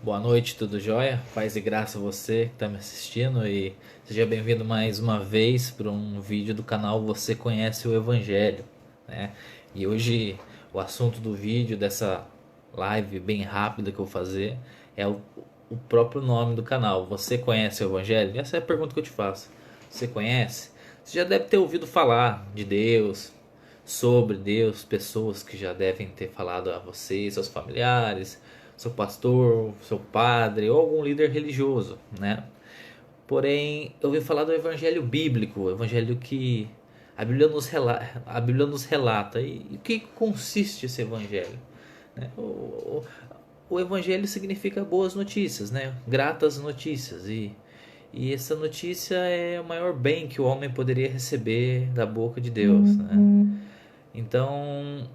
Boa noite, tudo jóia? Paz e graça a você que está me assistindo e seja bem-vindo mais uma vez para um vídeo do canal Você Conhece o Evangelho, né? E hoje o assunto do vídeo dessa live bem rápida que eu vou fazer é o próprio nome do canal. Você conhece o Evangelho? Essa é a pergunta que eu te faço. Você conhece? Você já deve ter ouvido falar de Deus, sobre Deus, pessoas que já devem ter falado a você, seus familiares, seu pastor, seu padre ou algum líder religioso, né? Porém, eu ouvi falar do evangelho bíblico, o evangelho que a Bíblia nos relata. E o que consiste esse evangelho? Né? O evangelho significa boas notícias, né? Gratas notícias. E essa notícia é o maior bem que o homem poderia receber da boca de Deus, né? Então,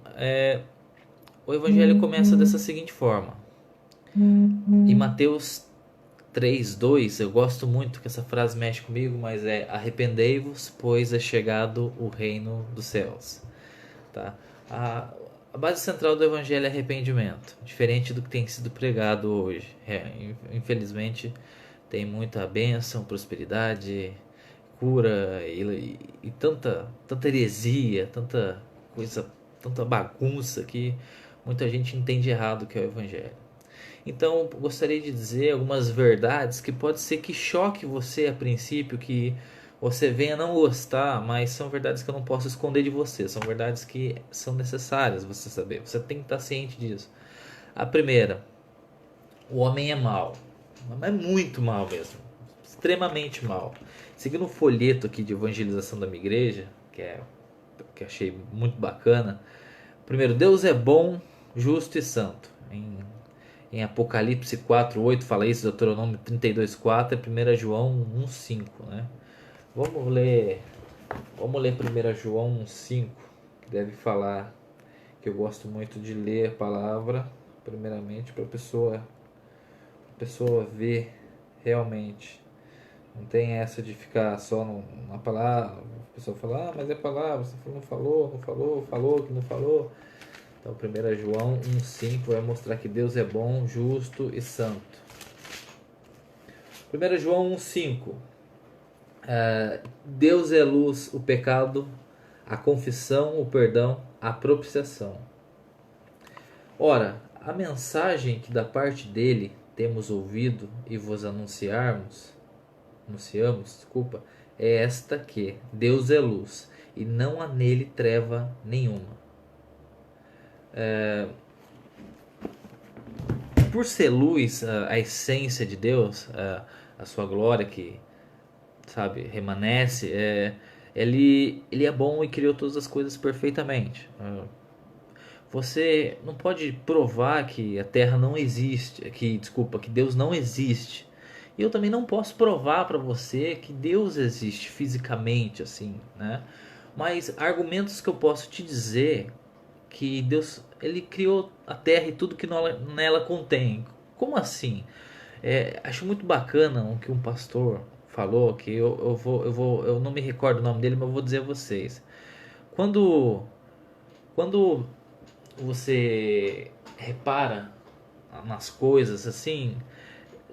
o evangelho começa dessa seguinte forma. Em Mateus 3:2, eu gosto muito que essa frase mexe comigo, mas é: arrependei-vos, pois é chegado o reino dos céus. Tá? A base central do evangelho é arrependimento, diferente do que tem sido pregado hoje. Infelizmente, tem muita bênção, prosperidade, cura e tanta heresia, tanta coisa, tanta bagunça que muita gente entende errado o que é o evangelho. Então, gostaria de dizer algumas verdades que pode ser que choque você a princípio, que você venha não gostar, mas são verdades que eu não posso esconder de você, são verdades que são necessárias você saber. Você tem que estar ciente disso. A primeira, o homem é mau, mas é muito mau mesmo, extremamente mau. Seguindo um folheto aqui de evangelização da minha igreja, que achei muito bacana. Primeiro, Deus é bom, justo e santo. Em Apocalipse 4:8 fala isso, Deuteronômio 32:4 e 1 João 1:5, né? Vamos ler, vamos ler 1 João 1:5, que deve falar, que eu gosto muito de ler a palavra, primeiramente para a pessoa ver realmente. Não tem essa de ficar só na palavra, a pessoa fala: "Ah, mas é palavra, você não falou, não falou, falou que não falou". Então, 1 João 1:5 vai mostrar que Deus é bom, justo e santo. 1 João 1:5. Deus é luz, o pecado, a confissão, o perdão, a propiciação. Ora, a mensagem que da parte dele temos ouvido e vos anunciamos, desculpa, é esta: que Deus é luz e não há nele treva nenhuma. Por ser luz, a essência de Deus, a sua glória que, sabe, remanesce, ele é bom e criou todas as coisas perfeitamente. Você não pode provar que a Terra não existe, que Deus não existe. E eu também não posso provar para você que Deus existe fisicamente, assim, né? Mas argumentos que eu posso te dizer que Deus, ele criou a Terra e tudo que nela contém. Como assim? Acho muito bacana o que um pastor falou, que eu não me recordo o nome dele, mas eu vou dizer a vocês. Quando, quando você repara nas coisas assim,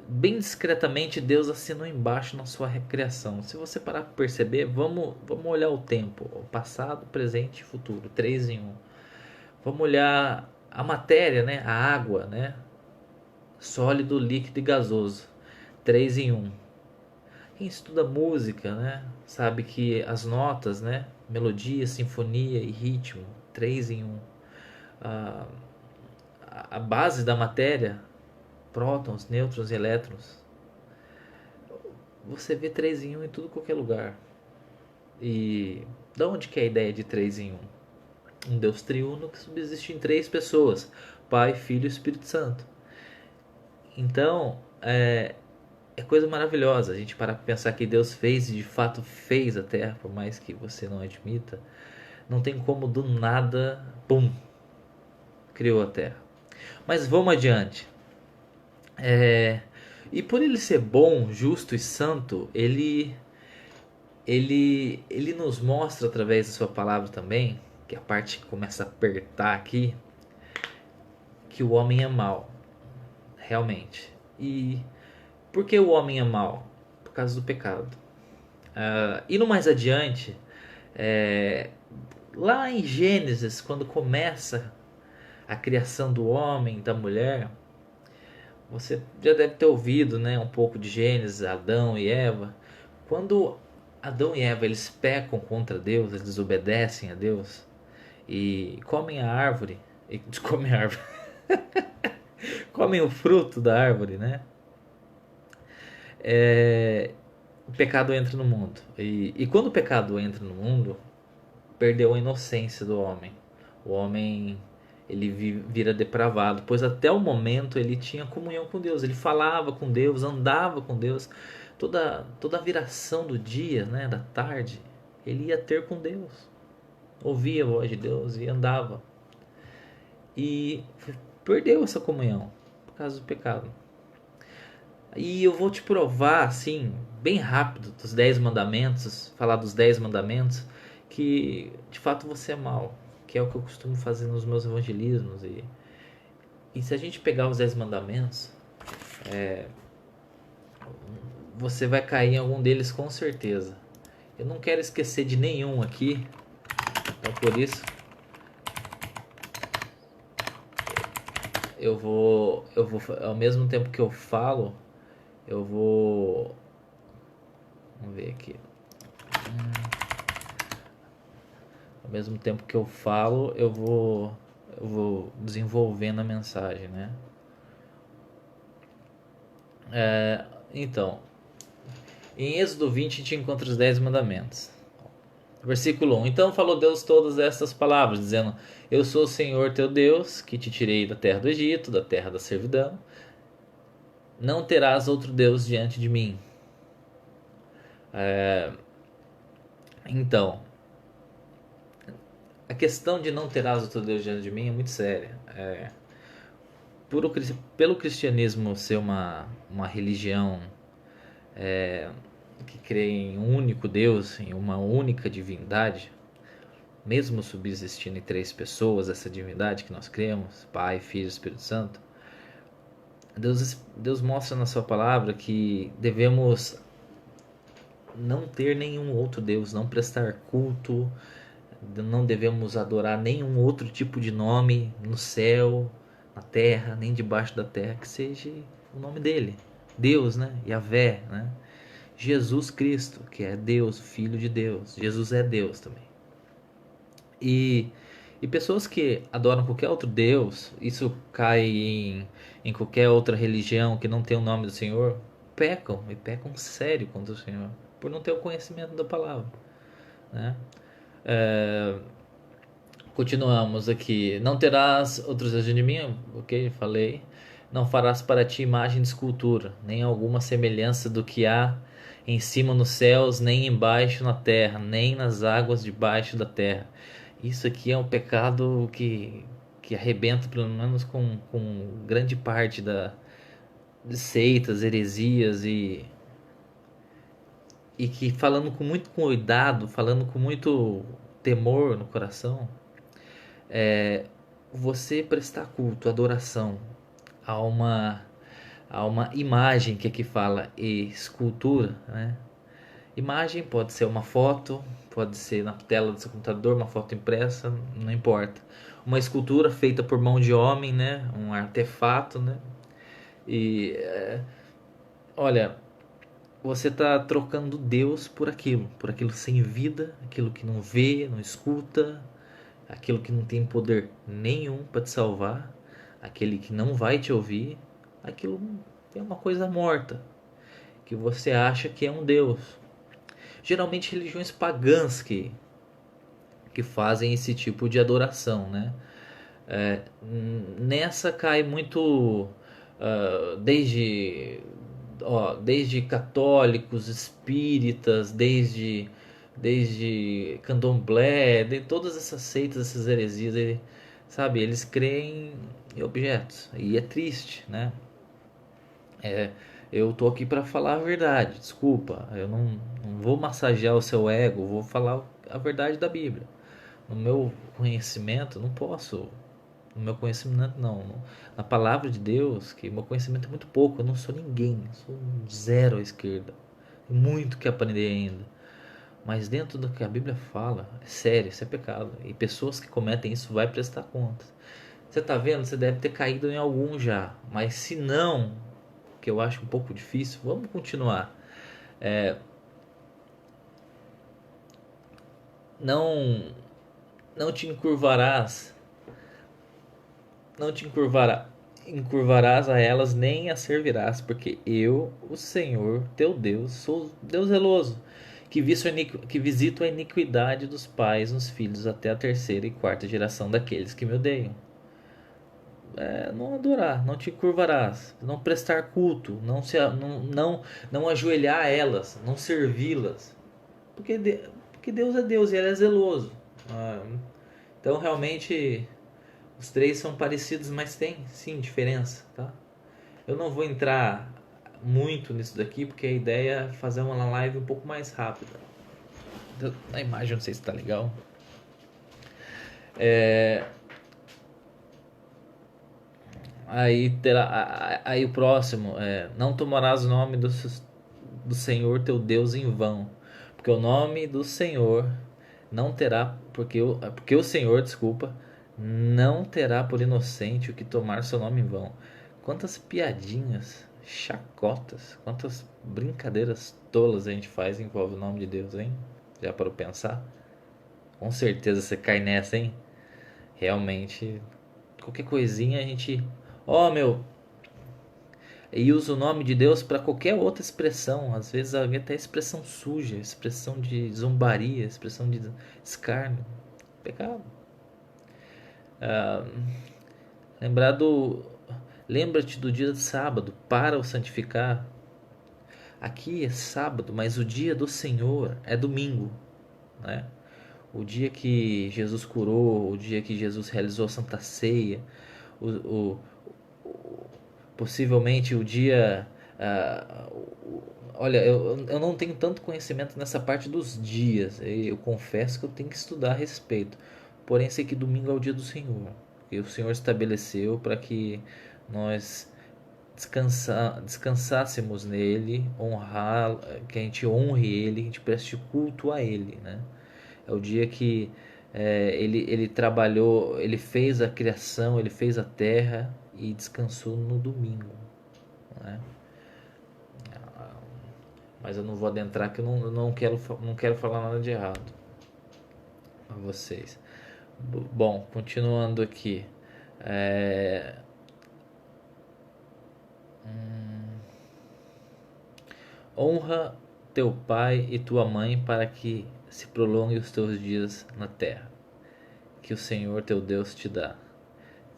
bem discretamente Deus assinou embaixo na sua criação. Se você parar para perceber, vamos olhar o tempo, o passado, presente e futuro, três em um. Vamos olhar a matéria, né? A água, né? Sólido, líquido e gasoso, três em um. Quem estuda música, né, sabe que as notas, né, melodia, sinfonia e ritmo, três em um. A, a base da matéria, prótons, nêutrons e elétrons, você vê três em um em tudo qualquer lugar. E da onde que é a ideia de três em um? Um Deus triuno que subsiste em três pessoas: Pai, Filho e Espírito Santo. Então, é coisa maravilhosa a gente parar para pensar que Deus fez e de fato fez a Terra, por mais que você não admita. Não tem como do nada, pum, criou a Terra. Mas vamos adiante. E por ele ser bom, justo e santo, ele nos mostra através da sua palavra também, que é a parte que começa a apertar aqui, que o homem é mau, realmente. E por que o homem é mau? Por causa do pecado. Indo mais adiante, lá em Gênesis, quando começa a criação do homem, da mulher, você já deve ter ouvido, né, um pouco de Gênesis, Adão e Eva. Quando Adão e Eva eles pecam contra Deus, eles desobedecem a Deus e comem a árvore, comem a árvore, comem o fruto da árvore, né? O pecado entra no mundo. E quando o pecado entra no mundo, perdeu a inocência do homem. O homem ele vira depravado, pois até o momento ele tinha comunhão com Deus, ele falava com Deus, andava com Deus, toda a viração do dia, né, da tarde, ele ia ter com Deus, ouvia a voz de Deus e andava. E perdeu essa comunhão por causa do pecado. E eu vou te provar, assim, bem rápido, dos 10 mandamentos, falar dos 10 mandamentos, que de fato você é mau, que é o que eu costumo fazer nos meus evangelismos. E se a gente pegar os 10 mandamentos, você vai cair em algum deles com certeza. Eu não quero esquecer de nenhum aqui, então por isso eu vou, ao mesmo tempo que eu falo, eu vou, vamos ver aqui. Ao mesmo tempo que eu falo, eu vou desenvolvendo a mensagem, né? Então, em Êxodo 20 a gente encontra os 10 mandamentos. Versículo 1. Então falou Deus todas estas palavras, dizendo: Eu sou o Senhor teu Deus, que te tirei da terra do Egito, da terra da servidão. Não terás outro Deus diante de mim. Então, a questão de não terás outro Deus diante de mim é muito séria. Pelo cristianismo ser uma religião que crê em um único Deus, em uma única divindade, mesmo subsistindo em 3 pessoas, essa divindade que nós cremos, Pai, Filho e Espírito Santo, Deus mostra na sua palavra que devemos não ter nenhum outro Deus, não prestar culto, não devemos adorar nenhum outro tipo de nome no céu, na terra, nem debaixo da terra, que seja o nome dele, Deus, né? Yahvé, né? Jesus Cristo, que é Deus, o Filho de Deus. Jesus é Deus também. E pessoas que adoram qualquer outro Deus, isso cai em qualquer outra religião que não tem o nome do Senhor, pecam, e pecam sério contra o Senhor, por não ter o conhecimento da palavra, né? Continuamos aqui. Não terás outros deuses de mim, ok, falei. Não farás para ti imagem de escultura, nem alguma semelhança do que há em cima nos céus, nem embaixo na terra, nem nas águas debaixo da terra. Isso aqui é um pecado que arrebenta pelo menos com grande parte de seitas, heresias e que falando com muito cuidado, falando com muito temor no coração, você prestar culto, adoração a uma imagem que aqui fala escultura, né? Imagem pode ser uma foto, pode ser na tela do seu computador, uma foto impressa, não importa. Uma escultura feita por mão de homem, né? Um artefato, né? E olha, você está trocando Deus por aquilo sem vida, aquilo que não vê, não escuta, aquilo que não tem poder nenhum para te salvar, aquele que não vai te ouvir, aquilo é uma coisa morta que você acha que é um Deus. Geralmente religiões pagãs que fazem esse tipo de adoração, né? Nessa cai muito desde católicos, espíritas, desde candomblé, de todas essas seitas, essas heresias, sabe? Eles creem em objetos e é triste, né? Eu tô aqui para falar a verdade, desculpa, eu não vou massagear o seu ego, vou falar a verdade da Bíblia. No meu conhecimento, não posso No meu conhecimento, não. Na palavra de Deus, que meu conhecimento é muito pouco. Eu não sou ninguém. Eu sou um zero à esquerda. Tem muito que aprender ainda. Mas dentro do que a Bíblia fala, é sério, isso é pecado. E pessoas que cometem isso vai prestar contas. Você tá vendo? Você deve ter caído em algum já. Mas se não, que eu acho um pouco difícil, vamos continuar. É, não, não te encurvarás, não te encurvarás a elas nem a servirás, porque eu, o Senhor, teu Deus, sou Deus zeloso, que visito a iniquidade dos pais nos filhos até a terceira e quarta geração daqueles que me odeiam. Não adorar, não te curvarás, não prestar culto, não ajoelhar a elas, não servi-las, porque, porque Deus é Deus e Ele é zeloso. Então realmente os três são parecidos, mas tem sim diferença, tá? Eu não vou entrar muito nisso daqui, porque a ideia é fazer uma live um pouco mais rápida. A imagem não sei se está legal. É, aí o próximo é: não tomarás o nome do Senhor teu Deus em vão, porque o nome do Senhor não terá, porque o Senhor, desculpa, não terá por inocente o que tomar seu nome em vão. Quantas piadinhas, chacotas, quantas brincadeiras tolas a gente faz envolve o nome de Deus, hein? Já para pensar? Com certeza você cai nessa, hein? Realmente, qualquer coisinha a gente, ó, meu, e usa o nome de Deus para qualquer outra expressão. Às vezes até expressão suja, expressão de zombaria, expressão de escárnio. Pecado. Ah, lembrar do. Lembra-te do dia de sábado para o santificar. Aqui é sábado, mas o dia do Senhor é domingo, né? O dia que Jesus curou, o dia que Jesus realizou a Santa Ceia, o, o, possivelmente o dia. Olha, eu não tenho tanto conhecimento nessa parte dos dias. Eu confesso que eu tenho que estudar a respeito. Porém, sei que domingo é o dia do Senhor. E o Senhor estabeleceu para que nós descansássemos nele, honrar, que a gente honre ele, que a gente preste culto a ele, né? É o dia que ele trabalhou, ele fez a criação, ele fez a terra e descansou no domingo, né? Mas eu não vou adentrar que eu não quero falar nada de errado a vocês. Bom, continuando aqui. É, honra teu pai e tua mãe para que se prolongue os teus dias na terra, que o Senhor teu Deus te dá.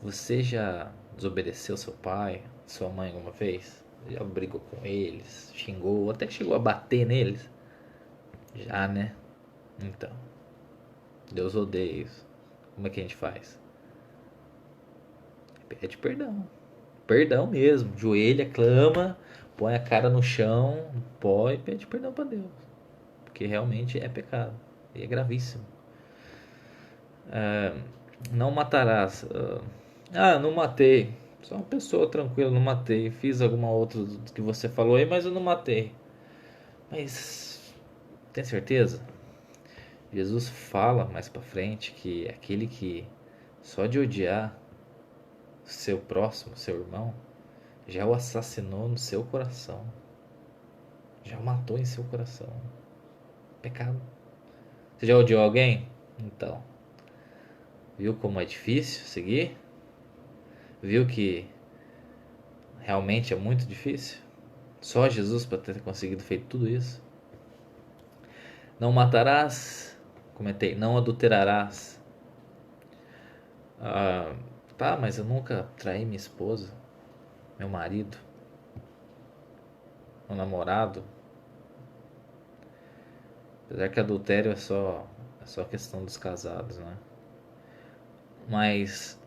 Você já desobedeceu seu pai, sua mãe alguma vez? Já brigou com eles, xingou, até chegou a bater neles? Já, né? Então, Deus odeia isso. Como é que a gente faz? Pede perdão. Perdão mesmo. Joelha, clama, põe a cara no chão, pó e pede perdão para Deus. Porque realmente é pecado. E é gravíssimo. Não matarás. Não matei. Sou uma pessoa tranquila, não matei. Fiz alguma outra do que você falou aí, mas eu não matei. Mas tem certeza? Jesus fala mais pra frente que aquele que só de odiar seu próximo, seu irmão, já o assassinou no seu coração. Já o matou em seu coração. Pecado. Você já odiou alguém? Então, viu como é difícil seguir? Viu que realmente é muito difícil? Só Jesus para ter conseguido feito tudo isso? Não matarás, comentei, não adulterarás. Ah, tá, mas eu nunca traí minha esposa, meu marido, meu namorado. Apesar que adultério é só questão dos casados, né? Mas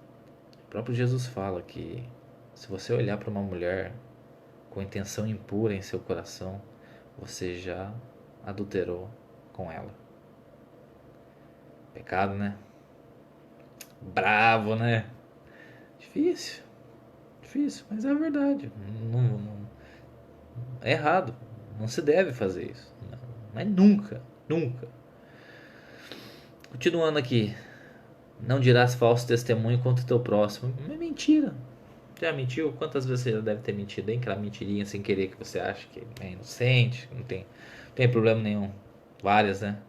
o próprio Jesus fala que se você olhar para uma mulher com intenção impura em seu coração, você já adulterou com ela. Pecado, né? Bravo, né? Difícil, difícil, mas é a verdade. É errado. Não se deve fazer isso. Mas nunca, nunca. Continuando aqui. Não dirás falso testemunho contra o teu próximo. É mentira. Já mentiu? Quantas vezes você já deve ter mentido? Bem aquela mentirinha sem querer que você acha que é inocente, não tem problema nenhum. Várias, né?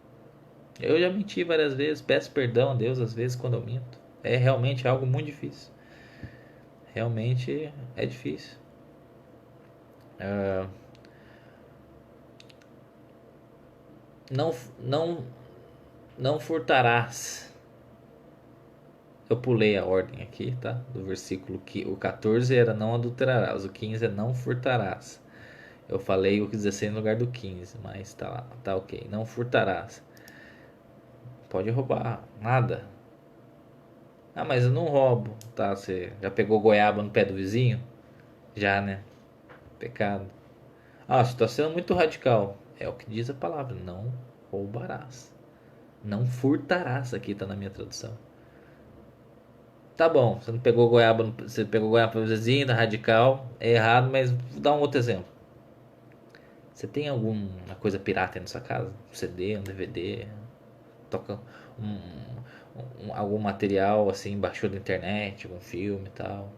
Eu já menti várias vezes, peço perdão a Deus às vezes quando eu minto. É realmente algo muito difícil. Realmente é difícil. Ah, não, não, não furtarás. Eu pulei a ordem aqui, tá? Do versículo que o 14 era não adulterarás, o 15 é não furtarás. Eu falei o 16 no lugar do 15, mas tá lá, tá ok. Não furtarás. Pode roubar, nada. Ah, mas eu não roubo, tá? Você já pegou goiaba no pé do vizinho? Já, né? Pecado. Ah, você está sendo muito radical. É o que diz a palavra, não roubarás. Não furtarás, aqui tá na minha tradução. Tá bom, você não pegou goiaba, você pegou goiaba para o vizinho, tá radical, é errado, mas vou dar um outro exemplo. Você tem alguma coisa pirata aí na sua casa? Um CD, um DVD, toca algum material assim, baixou da internet, algum filme e tal,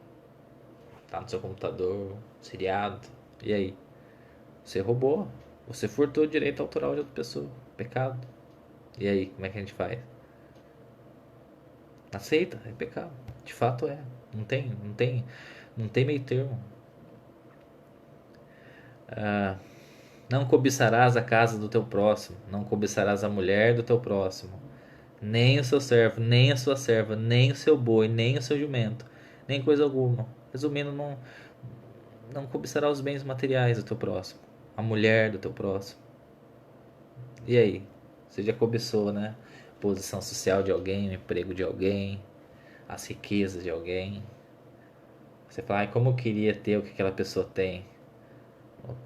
tá no seu computador, seriado, e aí? Você roubou, você furtou o direito autoral de outra pessoa, pecado. E aí, como é que a gente faz? Aceita, é pecado. De fato é. Não tem meio termo. Não cobiçarás a casa do teu próximo, não cobiçarás a mulher do teu próximo, nem o seu servo, nem a sua serva, nem o seu boi, nem o seu jumento, nem coisa alguma. Resumindo, não cobiçarás os bens materiais do teu próximo, a mulher do teu próximo. E aí? Você já cobiçou, né? A posição social de alguém, o emprego de alguém, as riquezas de alguém. Você fala, ai, como eu queria ter o que aquela pessoa tem.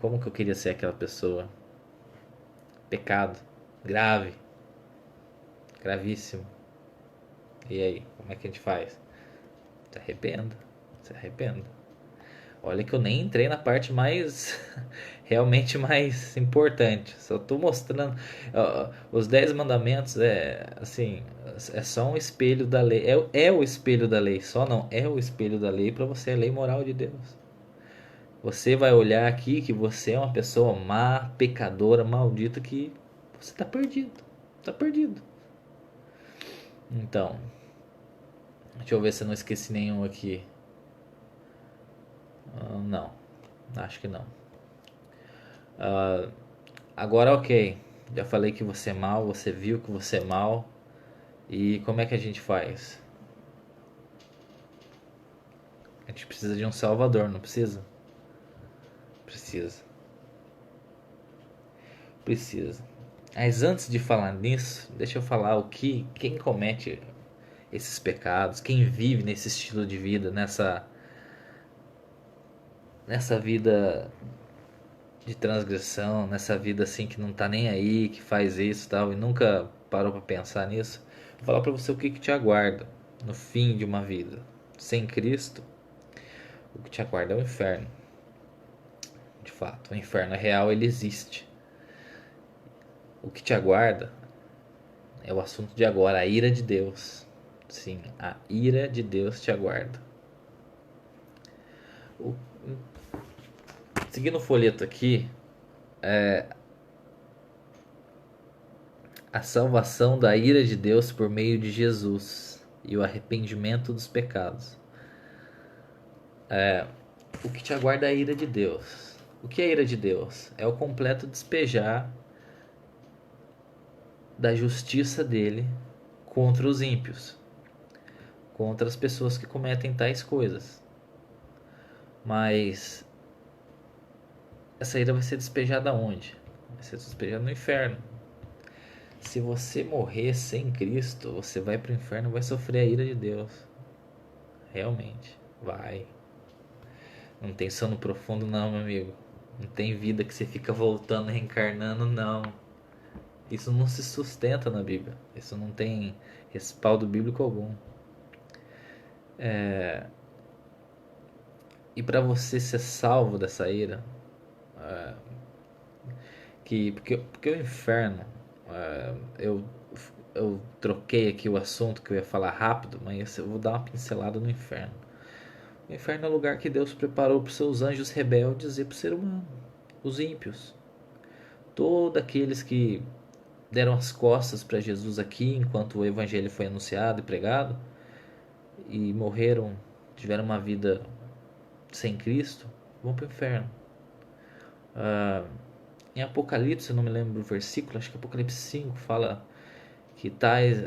Como que eu queria ser aquela pessoa. Pecado. Grave. Gravíssimo. E aí, como é que a gente faz? Se arrependa. Se arrependa. Olha que eu nem entrei na parte mais realmente mais importante. Só tô mostrando os 10 mandamentos é assim, é só um espelho da lei. É o espelho da lei, só não é o espelho da lei para você é a lei moral de Deus. Você vai olhar aqui que você é uma pessoa má, pecadora, maldita que você tá perdido. Tá perdido. Então, deixa eu ver se eu não esqueci nenhum aqui. Não, acho que não. Agora, ok. Já falei que você é mal, você viu que você é mal. E como é que a gente faz? A gente precisa de um salvador, não precisa? Precisa. Precisa. Mas antes de falar nisso, deixa eu falar quem comete esses pecados, quem vive nesse estilo de vida, nessa vida de transgressão, nessa vida assim que não tá nem aí, que faz isso e tal, e nunca parou pra pensar nisso. Vou falar pra você o que te aguarda no fim de uma vida. Sem Cristo, o que te aguarda é o inferno. De fato, o inferno é real, ele existe. O que te aguarda é o assunto de agora, a ira de Deus. Sim, a ira de Deus te aguarda. O, seguindo o folheto aqui, a salvação da ira de Deus por meio de Jesus e o arrependimento dos pecados. O que te aguarda é a ira de Deus. O que é a ira de Deus? É o completo despejar da justiça dele contra os ímpios, contra as pessoas que cometem tais coisas. Mas essa ira vai ser despejada onde? Vai ser despejada no inferno. Se você morrer sem Cristo, você vai para o inferno e vai sofrer a ira de Deus. Realmente, vai. Não tem sono profundo não, meu amigo. Não tem vida que você fica voltando, reencarnando, não. Isso não se sustenta na Bíblia. Isso não tem respaldo bíblico algum. E para você ser salvo dessa ira, porque o inferno, eu, eu troquei aqui o assunto que eu ia falar rápido, mas eu vou dar uma pincelada no inferno. O inferno é o lugar que Deus preparou para os seus anjos rebeldes e para o ser humano, os ímpios. Todos aqueles que deram as costas para Jesus aqui enquanto o evangelho foi anunciado e pregado e morreram, tiveram uma vida sem Cristo, vão para o inferno. Em Apocalipse, eu não me lembro o versículo, acho que Apocalipse 5 fala que tais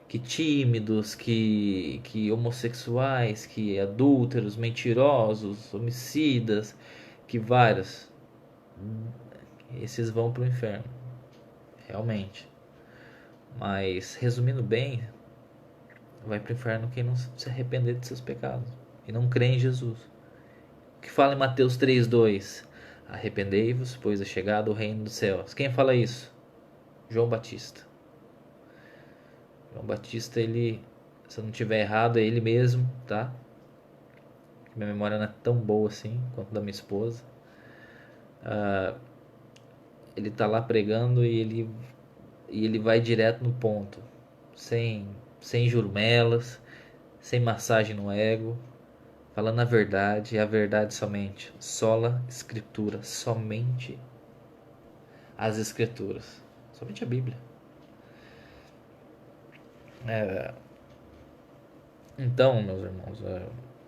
que tímidos, que homossexuais, que adúlteros, mentirosos, homicidas, que vários, esses vão para o inferno, realmente. Mas resumindo bem, vai para o inferno quem não se arrepender de seus pecados e não crê em Jesus. O que fala em Mateus 3:2? Arrependei-vos, pois é chegado o reino dos céus. Quem fala isso? João Batista. João Batista, ele, se eu não tiver errado, é ele mesmo, tá? Minha memória não é tão boa assim quanto da minha esposa. Ele tá lá pregando e ele vai direto no ponto, sem jurumelas, sem massagem no ego, falando a verdade e a verdade somente. Sola Escritura, somente as Escrituras, somente a Bíblia. Então, meus irmãos,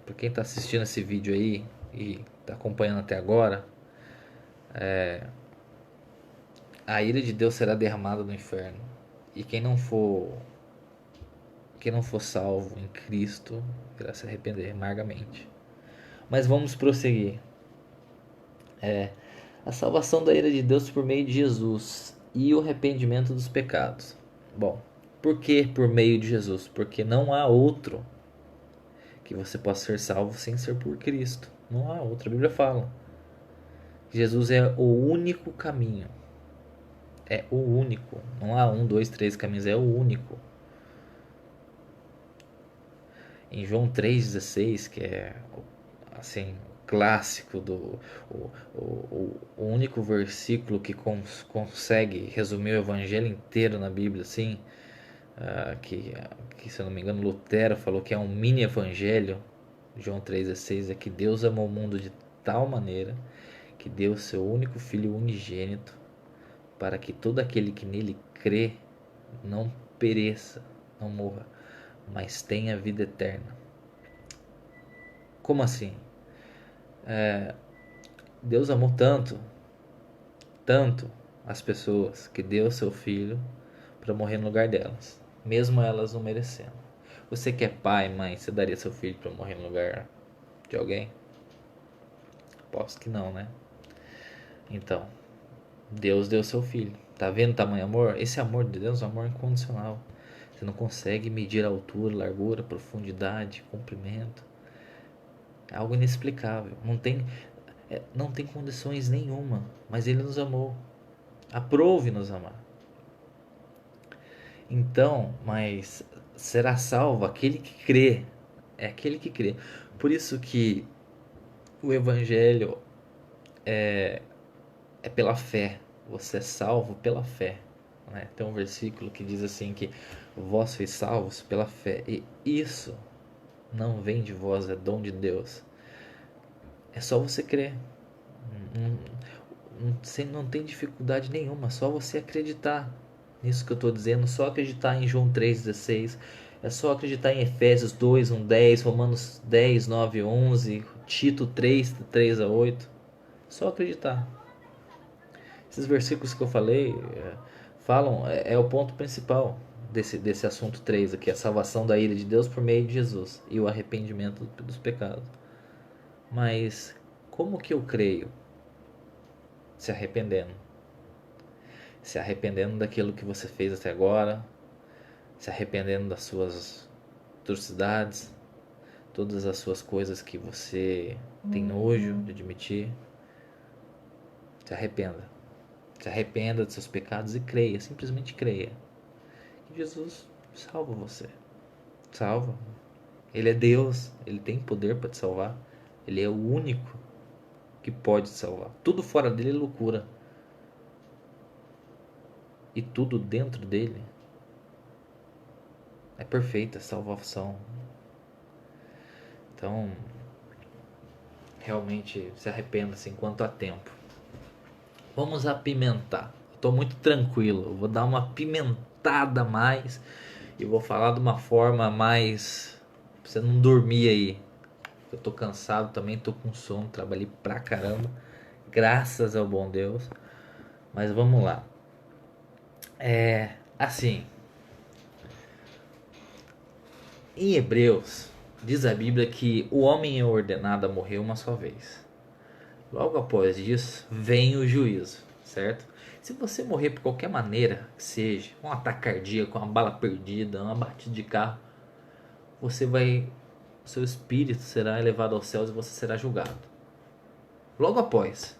para quem está assistindo esse vídeo aí e está acompanhando até agora, a ira de Deus será derramada no inferno. E quem não for salvo em Cristo irá se arrepender amargamente. Mas vamos prosseguir. A salvação da ira de Deus por meio de Jesus e o arrependimento dos pecados. Bom, por que por meio de Jesus? Porque não há outro que você possa ser salvo sem ser por Cristo. Não há outra. A Bíblia fala. Jesus é o único caminho. É o único. Não há um, dois, três caminhos. É o único. Em João 3,16, que é assim, clássico do o único versículo que consegue resumir o evangelho inteiro na Bíblia, assim, que se eu não me engano Lutero falou que é um mini evangelho. João 3,16 é que Deus amou o mundo de tal maneira que deu seu único filho unigênito para que todo aquele que nele crê não pereça, não morra, mas tenha vida eterna. Como assim? Deus amou tanto as pessoas que deu seu filho para morrer no lugar delas, mesmo elas não merecendo. Você que é pai, mãe, você daria seu filho para morrer no lugar de alguém? Aposto que não, né? Então, Deus deu seu filho. Tá vendo o tamanho amor? Esse amor de Deus é um amor incondicional. Você não consegue medir a altura, largura, profundidade, comprimento. É algo inexplicável. Não tem condições nenhuma. Mas Ele nos amou. Aprove nos amar. Então, mas será salvo aquele que crê. É aquele que crê. Por isso que o Evangelho é pela fé. Você é salvo pela fé. Né? Tem um versículo que diz assim que vós sois salvos pela fé. E isso não vem de vós, é dom de Deus. É só você crer. Você não tem dificuldade nenhuma, só você acreditar nisso que eu estou dizendo, só acreditar em João 3,16, é só acreditar em Efésios 2, 1, 10, Romanos 10, 9, 11, Tito 3, 3 a 8, só acreditar. Esses versículos que eu falei falam, é o ponto principal desse assunto 3 aqui, a salvação da ira de Deus por meio de Jesus e o arrependimento dos pecados. Mas como que eu creio? Se arrependendo. Se arrependendo daquilo que você fez até agora, se arrependendo das suas atrocidades, todas as suas coisas que você tem nojo de admitir. Se arrependa. Se arrependa dos seus pecados e creia, simplesmente creia. Que Jesus salva você. Salva. Ele é Deus, ele tem poder para te salvar. Ele é o único que pode te salvar. Tudo fora dele é loucura. E tudo dentro dele é perfeita salvação. Então, realmente se arrependa-se enquanto há tempo. Vamos apimentar. Estou muito tranquilo. Eu vou dar uma pimentada a mais e vou falar de uma forma mais pra você não dormir aí. Eu tô cansado também, tô com sono, trabalhei pra caramba. Graças ao bom Deus. Mas vamos lá. Assim, em Hebreus diz a Bíblia que o homem é ordenado a morrer uma só vez. Logo após isso, vem o juízo, certo? Se você morrer por qualquer maneira que seja, um ataque cardíaco, uma bala perdida, uma batida de carro, você vai, seu espírito será elevado aos céus e você será julgado. Logo após,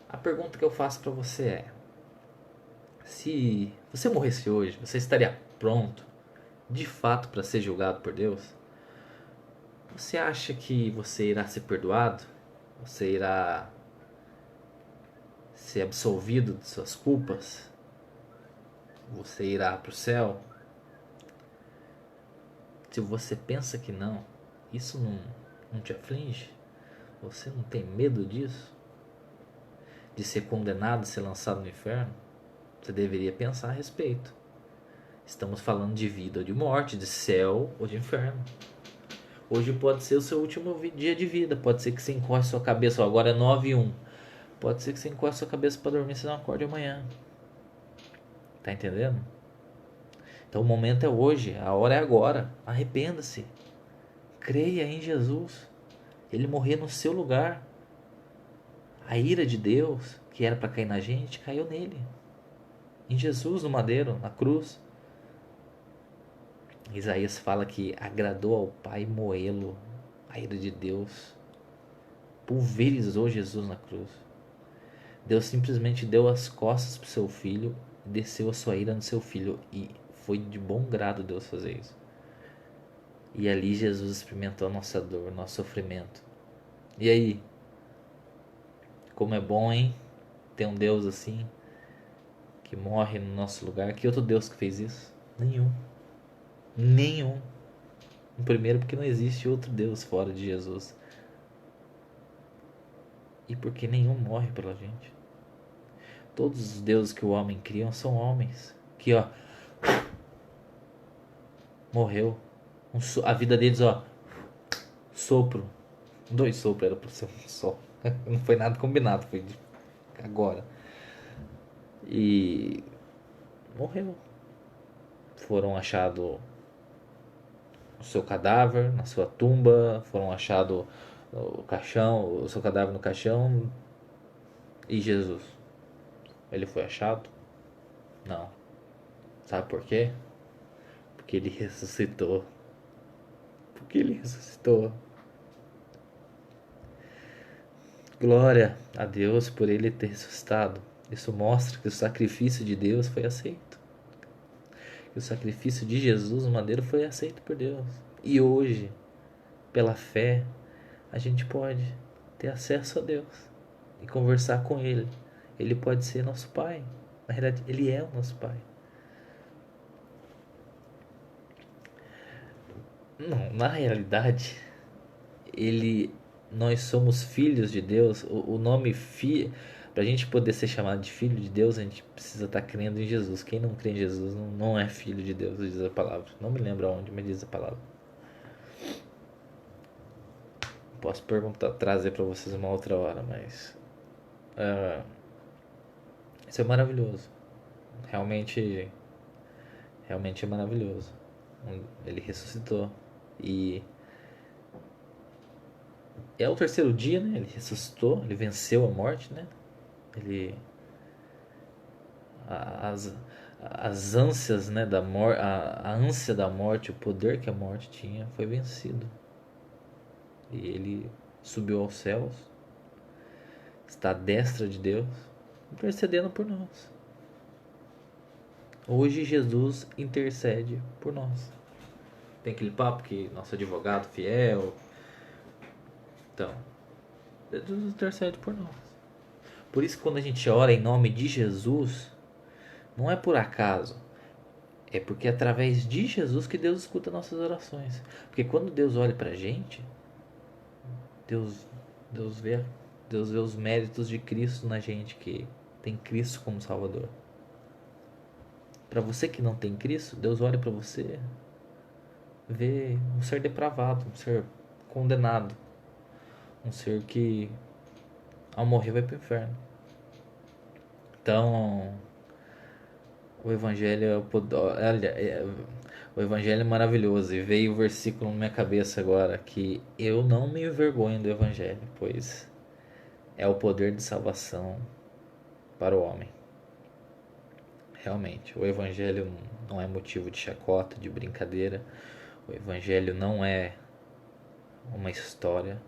a pergunta que eu faço para você é: se você morresse hoje, você estaria pronto, de fato, para ser julgado por Deus? Você acha que você irá ser perdoado? Você irá ser absolvido de suas culpas? Você irá para o céu? Se você pensa que não, isso não te aflige? Você não tem medo disso? De ser condenado, ser lançado no inferno? Você deveria pensar a respeito. Estamos falando de vida ou de morte, de céu ou de inferno. Hoje pode ser o seu último dia de vida. Pode ser que você encoste sua cabeça. Agora é 9h01. Pode ser que você encoste sua cabeça para dormir e você não acorde amanhã. Tá entendendo? Então o momento é hoje. A hora é agora. Arrependa-se. Creia em Jesus. Ele morreu no seu lugar. A ira de Deus, que era para cair na gente, caiu nele. Em Jesus, no madeiro, na cruz. Isaías fala que agradou ao Pai moê-lo. A ira de Deus pulverizou Jesus na cruz. Deus simplesmente deu as costas para o seu filho e desceu a sua ira no seu filho. E foi de bom grado Deus fazer isso. E ali Jesus experimentou a nossa dor, nosso sofrimento. E aí? Como é bom, hein? Ter um Deus assim, que morre no nosso lugar. Que outro Deus que fez isso? Nenhum. Nenhum. Primeiro porque não existe outro Deus fora de Jesus. E porque nenhum morre pela gente. Todos os deuses que o homem cria são homens. Que ó, morreu. A vida deles, ó, sopro. 2 sopros, era pra ser um só. Não foi nada combinado, foi de agora. E morreu. Foram achados o seu cadáver na sua tumba, foram achados o caixão, o seu cadáver no caixão. E Jesus, ele foi achado? Não. Sabe por quê? Porque ele ressuscitou. Porque ele ressuscitou. Glória a Deus por ele ter ressuscitado. Isso mostra que o sacrifício de Deus foi aceito. Que o sacrifício de Jesus no madeiro foi aceito por Deus. E hoje, pela fé, a gente pode ter acesso a Deus e conversar com Ele. Ele pode ser nosso Pai. Na realidade, Ele é o nosso Pai. Não, na realidade, nós somos filhos de Deus. O nome filho, para a gente poder ser chamado de filho de Deus, a gente precisa estar crendo em Jesus. Quem não crê em Jesus não é filho de Deus, diz a palavra. Não me lembro aonde, mas diz a palavra. Posso perguntar, trazer para vocês uma outra hora, mas isso é maravilhoso. Realmente é maravilhoso. Ele ressuscitou e é o terceiro dia, né? Ele ressuscitou, ele venceu a morte, né? Ele as ânsias, né, da morte, a ânsia da morte, o poder que a morte tinha foi vencido. E ele subiu aos céus, está à destra de Deus, intercedendo por nós. Hoje Jesus intercede por nós. Tem aquele papo que nosso advogado fiel. Então, Deus intercede por nós. Por isso que quando a gente ora em nome de Jesus, não é por acaso. É porque é através de Jesus que Deus escuta nossas orações. Porque quando Deus olha pra gente, Deus, Deus vê, Deus vê os méritos de Cristo na gente, que tem Cristo como Salvador. Para você que não tem Cristo, Deus olha para você, vê um ser depravado, um ser condenado, um ser que ao morrer vai para o inferno. Então, o Evangelho o Evangelho é maravilhoso. E veio o versículo na minha cabeça agora, que eu não me envergonho do Evangelho, pois é o poder de salvação para o homem. Realmente, o Evangelho não é motivo de chacota, de brincadeira. O Evangelho não é uma história.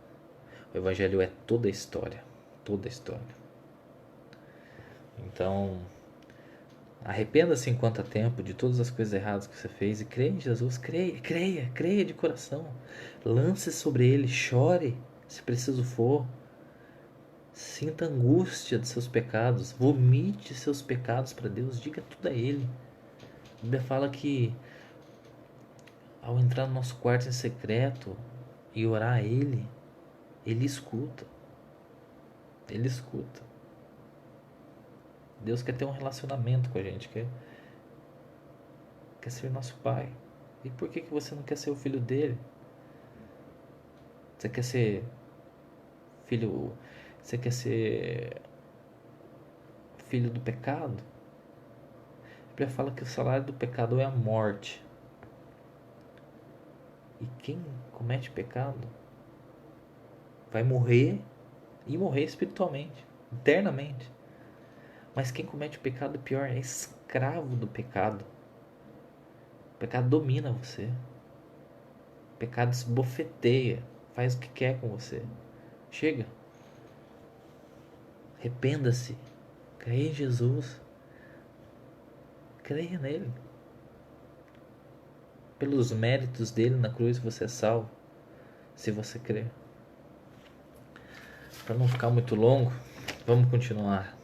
O Evangelho é toda a história. Toda a história. Então, arrependa-se enquanto há tempo de todas as coisas erradas que você fez e creia em Jesus. Creia de coração. Lance sobre Ele, chore se preciso for. Sinta a angústia de seus pecados. Vomite seus pecados para Deus. Diga tudo a Ele. A Bíblia fala que ao entrar no nosso quarto em secreto e orar a Ele, Ele escuta. Ele escuta. Deus quer ter um relacionamento com a gente, quer ser nosso Pai. E por que você não quer ser o filho dele? Você quer ser filho? Você quer ser filho do pecado? A Bíblia fala que o salário do pecado é a morte. E quem comete pecado vai morrer, e morrer espiritualmente, eternamente. Mas quem comete o pecado pior é escravo do pecado. O pecado domina você. O pecado esbofeteia, faz o que quer com você. Chega. Arrependa-se. Creia em Jesus. Creia nele. Pelos méritos dele na cruz você é salvo, se você crer. Para não ficar muito longo, vamos continuar.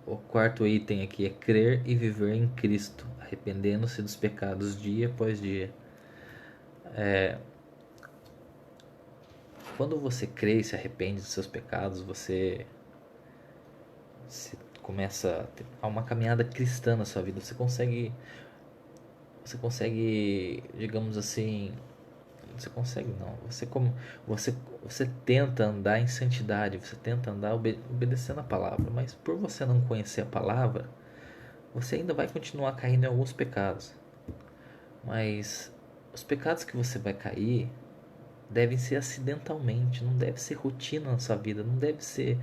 O quarto item aqui é crer e viver em Cristo, arrependendo-se dos pecados dia após dia. Quando você crê e se arrepende dos seus pecados, você começa a ter uma caminhada cristã na sua vida. Você consegue, digamos assim, você tenta andar em santidade, você tenta andar obedecendo a palavra, mas por você não conhecer a palavra, você ainda vai continuar caindo em alguns pecados. Mas os pecados que você vai cair devem ser acidentalmente, não deve ser rotina na sua vida, não deve ser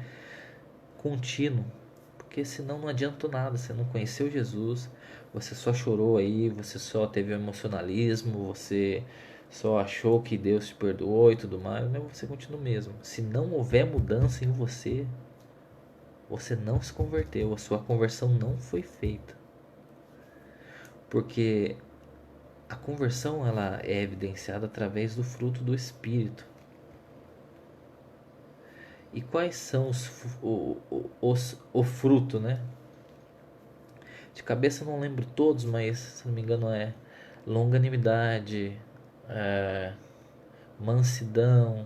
contínuo, porque senão não adiantou nada. Você não conheceu Jesus, você só chorou aí, você só teve emocionalismo, você só achou que Deus te perdoou e tudo mais, mas você continua o mesmo. Se não houver mudança em você, você não se converteu, a sua conversão não foi feita. Porque a conversão ela é evidenciada através do fruto do Espírito. E quais são o fruto, né? De cabeça eu não lembro todos, mas se não me engano é longanimidade, mansidão,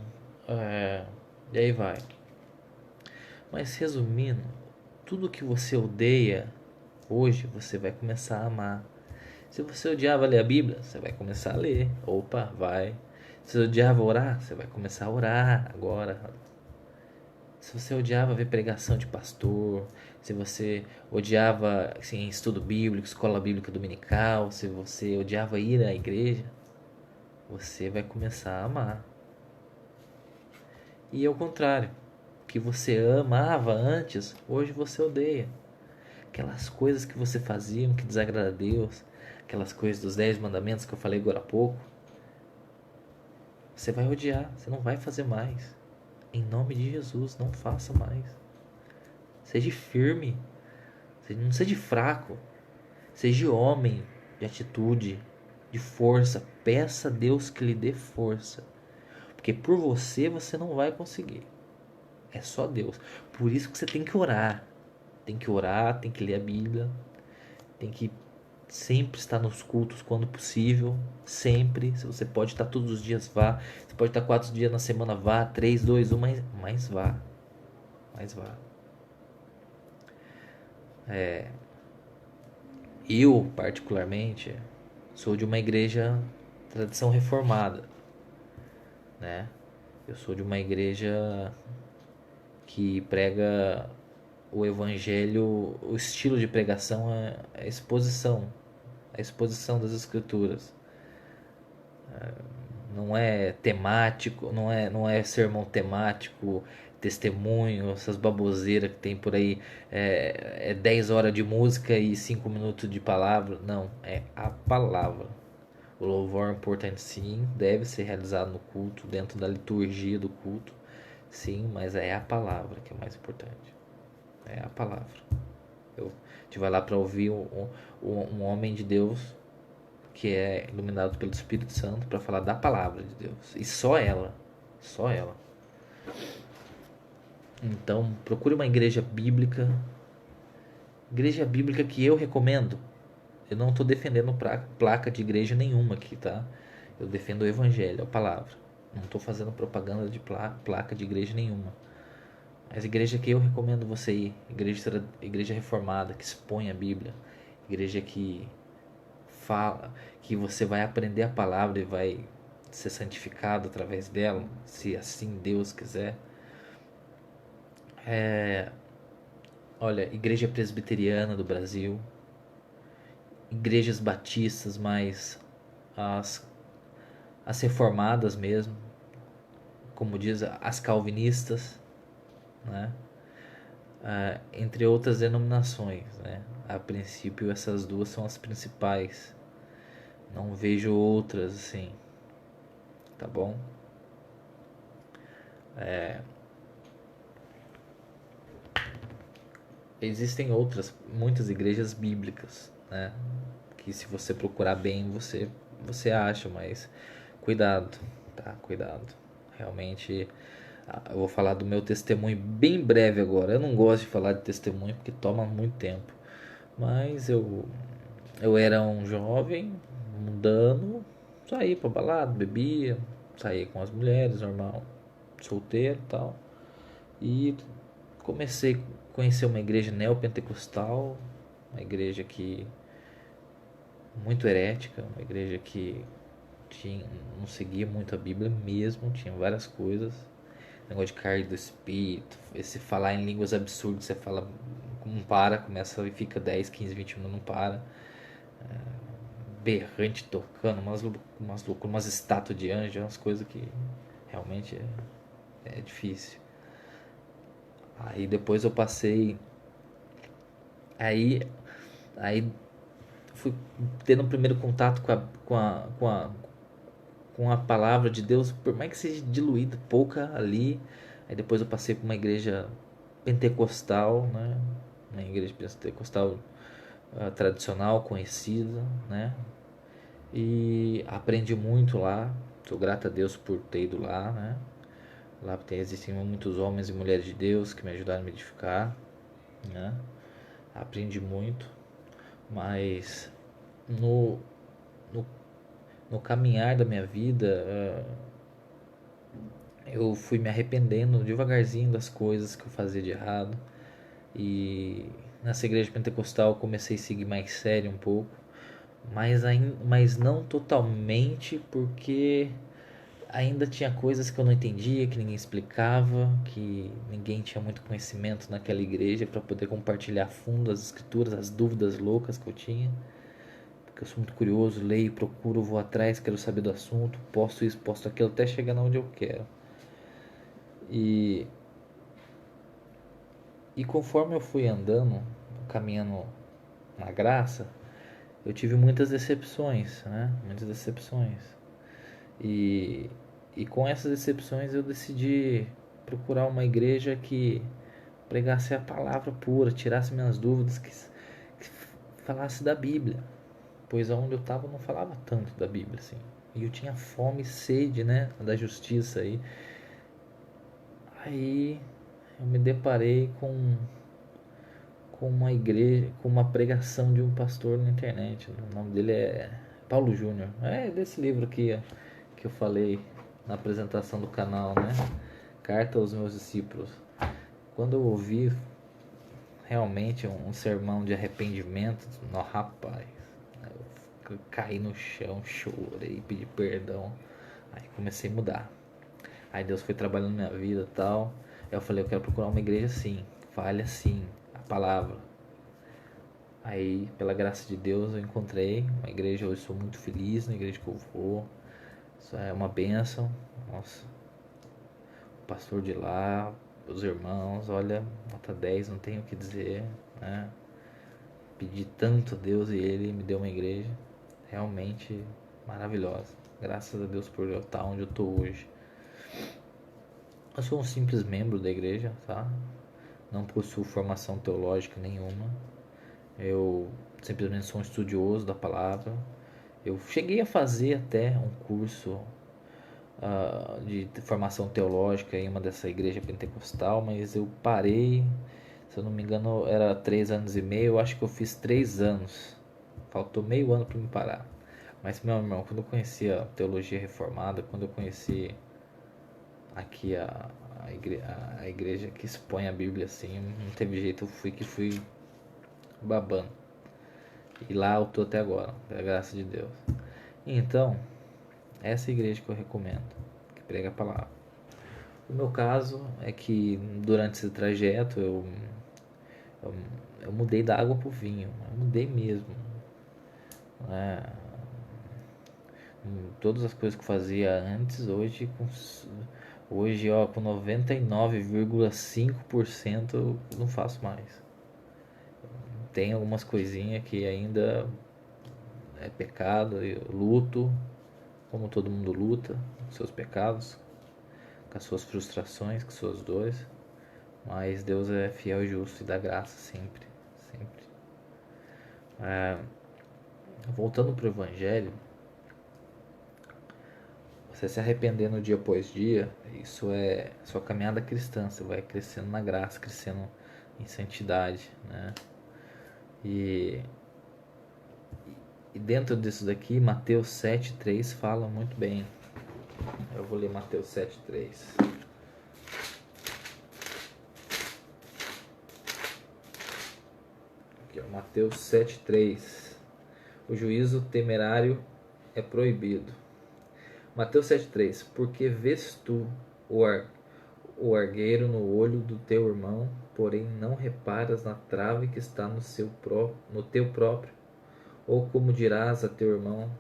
e aí vai. Mas resumindo, tudo que você odeia hoje você vai começar a amar. Se você odiava ler a Bíblia, você vai começar a ler. Opa, vai. Se você odiava orar, você vai começar a orar agora. Se você odiava ver pregação de pastor, se você odiava assim, estudo bíblico, escola bíblica dominical, se você odiava ir à igreja, você vai começar a amar. E ao contrário, o que você amava antes, hoje você odeia. Aquelas coisas que você fazia que desagrada a Deus, aquelas coisas dos 10 mandamentos que eu falei agora há pouco, você vai odiar, você não vai fazer mais. Em nome de Jesus, não faça mais. Seja firme. Não seja fraco. Seja homem de atitude, de força. Peça a Deus que lhe dê força. Porque por você não vai conseguir. É só Deus. Por isso que você tem que orar. Tem que orar, tem que ler a Bíblia. Tem que sempre estar nos cultos quando possível. Sempre. Se você pode estar todos os dias, vá. Você pode estar 4 dias na semana, vá. 3, 2, 1, mas vá. Mas vá. Eu, particularmente, sou de uma igreja tradição reformada, né? Eu sou de uma igreja que prega o evangelho, o estilo de pregação é a exposição das escrituras. Não é temático, não é sermão temático, testemunho, essas baboseiras que tem por aí, é 10 horas de música e 5 minutos de palavra. Não, é a palavra. O louvor é importante, sim, deve ser realizado no culto, dentro da liturgia do culto, sim, mas é a palavra que é mais importante. É a palavra. A gente vai lá para ouvir um homem de Deus que é iluminado pelo Espírito Santo para falar da palavra de Deus. E só ela. Só ela. Então, procure uma igreja bíblica. Igreja bíblica que eu recomendo. Eu não estou defendendo placa de igreja nenhuma aqui, tá? Eu defendo o evangelho, a palavra. Não estou fazendo propaganda de placa de igreja nenhuma. Mas a igreja que eu recomendo você ir, igreja reformada, que expõe a Bíblia, igreja que fala, que você vai aprender a palavra e vai ser santificado através dela, se assim Deus quiser. Olha, igreja presbiteriana do Brasil, igrejas batistas, mas as, as reformadas mesmo, como diz, as calvinistas, né? Entre outras denominações, né? A princípio essas duas são as principais. Não vejo outras assim, tá bom? Existem muitas igrejas bíblicas, né? Que se você procurar bem, você acha, mas cuidado, tá? Cuidado. Realmente, eu vou falar do meu testemunho bem breve agora. Eu não gosto de falar de testemunho porque toma muito tempo. Mas eu era um jovem, mundano, saía pra balada, bebia, saía com as mulheres, normal, solteiro e tal. E comecei a conhecer uma igreja neopentecostal, uma igreja que muito herética, uma igreja que não seguia muito a Bíblia mesmo, tinha várias coisas. Negócio de carne do espírito, esse falar em línguas absurdas, você fala, não para, começa e fica 10, 15, 20 minutos, não para. Berrante tocando, umas estátuas de anjo, umas coisas que realmente é difícil. Aí depois eu passei. Aí, aí fui tendo um primeiro contato com a palavra de Deus, por mais que seja diluída, pouca ali. Aí depois eu passei por uma igreja pentecostal, né? Uma igreja pentecostal tradicional, conhecida, né? E aprendi muito lá. Sou grato a Deus por ter ido lá, né? Lá existem muitos homens e mulheres de Deus que me ajudaram a me edificar, né? Aprendi muito, mas no, no, no caminhar da minha vida, eu fui me arrependendo devagarzinho das coisas que eu fazia de errado. E nessa igreja pentecostal eu comecei a seguir mais sério um pouco, mas não totalmente, porque ainda tinha coisas que eu não entendia, que ninguém explicava, que ninguém tinha muito conhecimento naquela igreja para poder compartilhar a fundo as escrituras, as dúvidas loucas que eu tinha. Porque eu sou muito curioso, leio, procuro, vou atrás, quero saber do assunto, posto isso, posto aquilo, até chegar onde eu quero. E, e conforme eu fui andando, caminhando na graça, eu tive muitas decepções, né? Muitas decepções. E, e com essas decepções eu decidi procurar uma igreja que pregasse a palavra pura, tirasse minhas dúvidas, falasse da Bíblia, pois onde eu estava não falava tanto da Bíblia, assim. E eu tinha fome e sede, né, da justiça aí. Aí eu me deparei com uma igreja, com uma pregação de um pastor na internet. O nome dele é Paulo Júnior. É desse livro aqui, ó, que eu falei na apresentação do canal, né? Carta aos meus discípulos. Quando eu ouvi realmente um sermão de arrependimento, no rapaz, eu caí no chão, chorei, pedi perdão. Aí comecei a mudar. Aí Deus foi trabalhando na minha vida e tal. Aí eu falei, eu quero procurar uma igreja assim, fale assim, a palavra. Aí, pela graça de Deus, eu encontrei uma igreja. Hoje sou muito feliz na igreja que eu vou. Isso é uma bênção. Nossa, o pastor de lá, os irmãos, olha, nota 10, não tenho o que dizer, né? Pedi tanto a Deus e Ele me deu uma igreja realmente maravilhosa. Graças a Deus por eu estar onde eu estou hoje. Eu sou um simples membro da igreja, tá? Não possuo formação teológica nenhuma. Eu simplesmente sou um estudioso da palavra. Eu cheguei a fazer até um curso de formação teológica em uma dessa igreja pentecostal, mas eu parei, se eu não me engano, era 3 anos e meio. Eu acho que eu fiz 3 anos. Faltou meio ano para me parar. Mas, meu irmão, quando eu conheci a teologia reformada, quando eu conheci aqui a igreja que expõe a Bíblia assim, não teve jeito, eu fui babando. E lá eu tô até agora, pela graça de Deus. Então, essa igreja que eu recomendo, que prega a palavra. O meu caso é que durante esse trajeto eu, eu mudei da água pro vinho, eu mudei mesmo. Né? Todas as coisas que eu fazia antes, hoje ó, com 99,5% eu não faço mais. Tem algumas coisinhas que ainda é pecado, eu luto, como todo mundo luta, com seus pecados, com as suas frustrações, com suas dores, mas Deus é fiel e justo e dá graça sempre, sempre. Voltando para o Evangelho, você se arrependendo dia após dia, isso é sua caminhada cristã, você vai crescendo na graça, crescendo em santidade, né? E dentro disso daqui, Mateus 7,3 fala muito bem. Eu vou ler Mateus 7,3. Aqui, ó, Mateus 7,3. O juízo temerário é proibido. Mateus 7,3. Porque vês tu o argueiro no olho do teu irmão, porém não reparas na trave que está no teu próprio? Ou como dirás a teu irmão,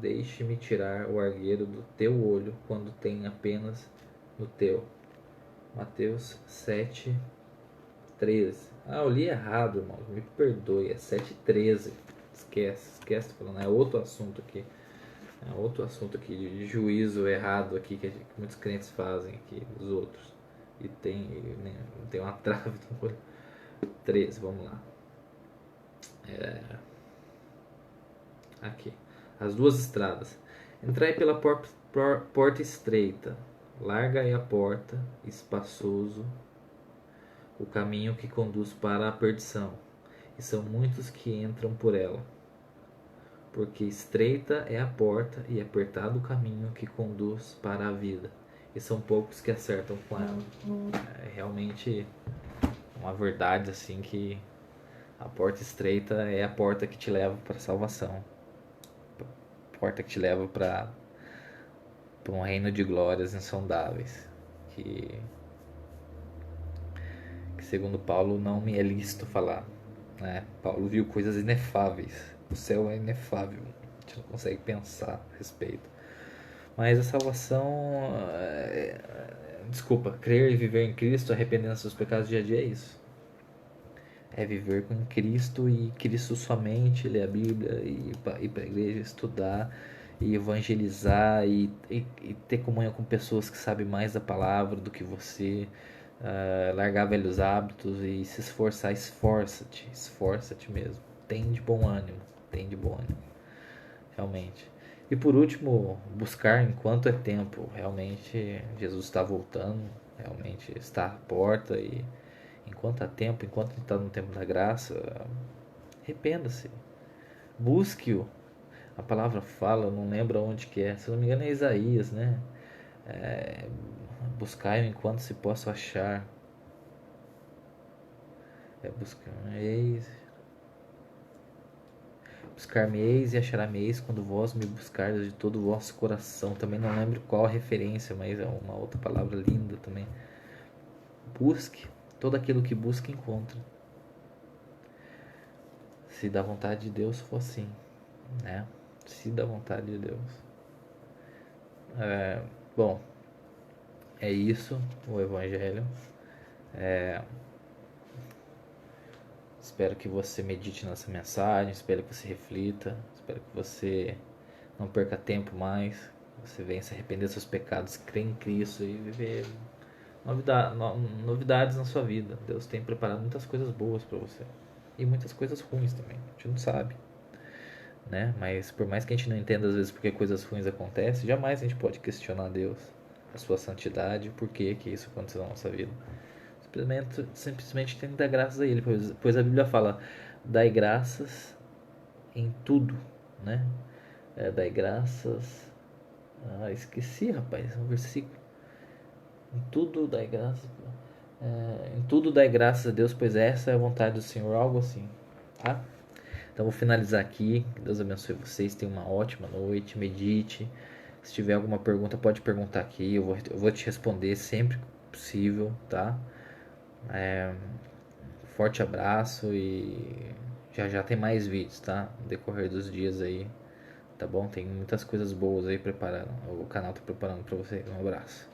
deixe-me tirar o argueiro do teu olho, quando tem apenas no teu? Mateus 7,13. Eu li errado, irmão, me perdoe, é 7,13. Esquece, falando, é outro assunto aqui. É outro assunto aqui de juízo errado aqui que muitos crentes fazem aqui, os outros. E tem uma trave no olho. 13, vamos lá. Aqui. As duas estradas. Entrai pela porta estreita. Larga é a porta, espaçoso o caminho que conduz para a perdição, e são muitos que entram por ela. Porque estreita é a porta e apertado o caminho que conduz para a vida, e são poucos que acertam com ela. É realmente uma verdade assim, que a porta estreita é a porta que te leva para a salvação, a porta que te leva para um reino de glórias insondáveis, que segundo Paulo não me é lícito falar, né? Paulo viu coisas inefáveis. O céu é inefável, a gente não consegue pensar a respeito. Mas a salvação, desculpa, crer e viver em Cristo, arrependendo-se dos pecados do dia a dia, é isso. É viver com Cristo e Cristo somente, ler a Bíblia e ir para a igreja, estudar e evangelizar e ter comunhão com pessoas que sabem mais da palavra do que você. Largar velhos hábitos e se esforçar, esforça-te mesmo. tem de bom ânimo, realmente. E por último, buscar enquanto é tempo. Realmente, Jesus está voltando, realmente está à porta e enquanto há tempo, enquanto está no tempo da graça, arrependa-se, busque-o. A palavra fala, não lembro onde que é, se não me engano é Isaías, né? É, buscai-o enquanto se possa achar. Buscar-me-eis e achará-me-eis quando vós me buscardes de todo o vosso coração. Também não lembro qual a referência, mas é uma outra palavra linda também. Busque, todo aquilo que busca encontra. Se da vontade de Deus for assim, né? Se da vontade de Deus. Bom, é isso o Evangelho. Espero que você medite nessa mensagem, espero que você reflita, espero que você não perca tempo mais, você venha se arrepender dos seus pecados, crer em Cristo e viver novidades na sua vida. Deus tem preparado muitas coisas boas para você e muitas coisas ruins também, a gente não sabe, né? Mas por mais que a gente não entenda às vezes porque coisas ruins acontecem, jamais a gente pode questionar Deus, a sua santidade, o porquê que isso aconteceu na nossa vida. Simplesmente tem que dar graças a Ele, pois a Bíblia fala: dai graças em tudo, né? Dai graças. Esqueci, rapaz, um versículo. Em tudo dai graças. Em tudo dai graças a Deus, pois essa é a vontade do Senhor, algo assim, tá? Então vou finalizar aqui. Que Deus abençoe vocês. Tenham uma ótima noite. Medite. Se tiver alguma pergunta, pode perguntar aqui. Eu vou te responder sempre que possível, tá? Forte abraço e já já tem mais vídeos, tá? No decorrer dos dias aí, tá bom? Tem muitas coisas boas aí preparando. O canal tá preparando pra vocês. Um abraço.